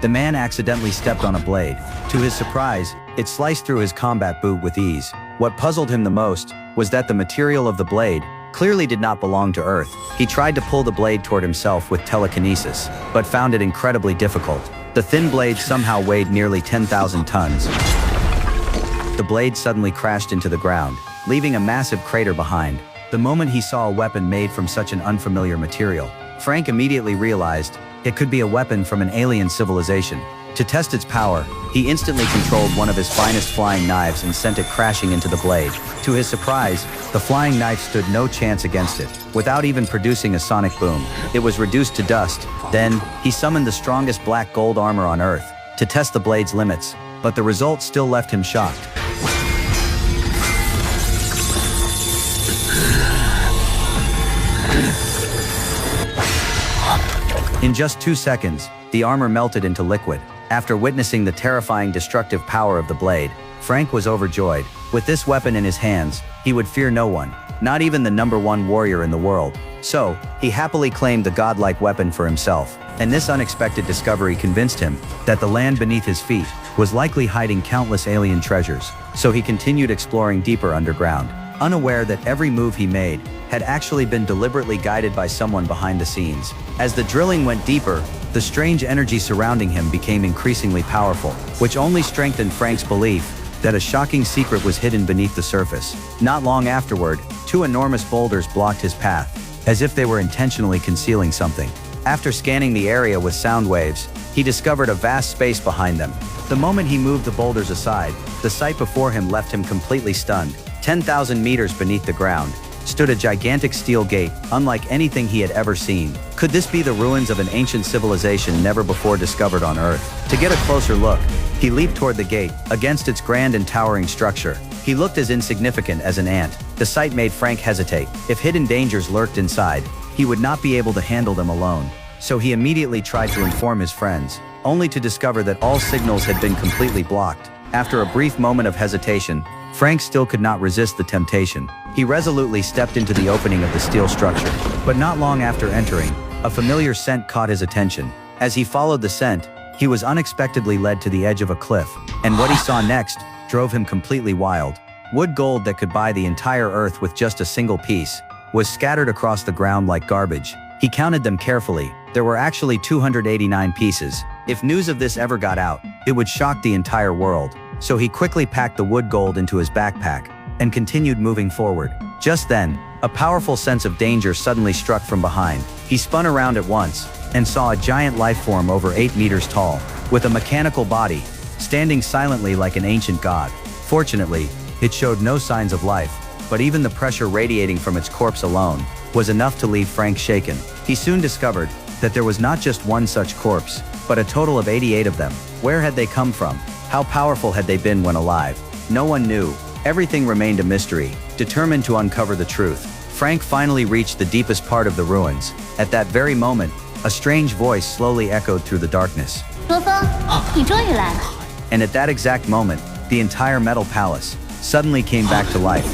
the man accidentally stepped on a blade. To his surprise, it sliced through his combat boot with ease. What puzzled him the most was that the material of the blade clearly did not belong to Earth. He tried to pull the blade toward himself with telekinesis, but found it incredibly difficult. The thin blade somehow weighed nearly 10,000 tons. The blade suddenly crashed into the ground, leaving a massive crater behind. The moment he saw a weapon made from such an unfamiliar material, Frank immediately realized it could be a weapon from an alien civilization. To test its power, he instantly controlled one of his finest flying knives and sent it crashing into the blade. To his surprise, the flying knife stood no chance against it. Without even producing a sonic boom, it was reduced to dust. Then, he summoned the strongest black gold armor on Earth to test the blade's limits, but the result still left him shocked. In just 2 seconds, the armor melted into liquid. After witnessing the terrifying destructive power of the blade, Frank was overjoyed. With this weapon in his hands, he would fear no one, not even the #1 warrior in the world. So, he happily claimed the godlike weapon for himself. And this unexpected discovery convinced him that the land beneath his feet was likely hiding countless alien treasures. So he continued exploring deeper underground, unaware that every move he made had actually been deliberately guided by someone behind the scenes. As the drilling went deeper, the strange energy surrounding him became increasingly powerful, which only strengthened Frank's belief that a shocking secret was hidden beneath the surface. Not long afterward, 2 enormous boulders blocked his path, as if they were intentionally concealing something. After scanning the area with sound waves, he discovered a vast space behind them. The moment he moved the boulders aside, the sight before him left him completely stunned. 10,000 meters beneath the ground stood a gigantic steel gate, unlike anything he had ever seen. Could this be the ruins of an ancient civilization never before discovered on Earth? To get a closer look, he leaped toward the gate. Against its grand and towering structure, he looked as insignificant as an ant. The sight made Frank hesitate. If hidden dangers lurked inside, he would not be able to handle them alone. So he immediately tried to inform his friends, only to discover that all signals had been completely blocked. After a brief moment of hesitation, Frank still could not resist the temptation. He resolutely stepped into the opening of the steel structure. But not long after entering, a familiar scent caught his attention. As he followed the scent, he was unexpectedly led to the edge of a cliff, and what he saw next drove him completely wild. Wood gold that could buy the entire Earth with just a single piece was scattered across the ground like garbage. He counted them carefully. There were actually 289 pieces. If news of this ever got out, it would shock the entire world. So he quickly packed the wood gold into his backpack and continued moving forward. Just then, a powerful sense of danger suddenly struck from behind. He spun around at once and saw a giant life form over 8 meters tall, with a mechanical body, standing silently like an ancient god. Fortunately, it showed no signs of life, but even the pressure radiating from its corpse alone was enough to leave Frank shaken. He soon discovered that there was not just one such corpse, but a total of 88 of them. Where had they come from? How powerful had they been when alive? No one knew. Everything remained a mystery. Determined to uncover the truth, Frank finally reached the deepest part of the ruins. At that very moment, a strange voice slowly echoed through the darkness. And at that exact moment, the entire metal palace suddenly came back to life.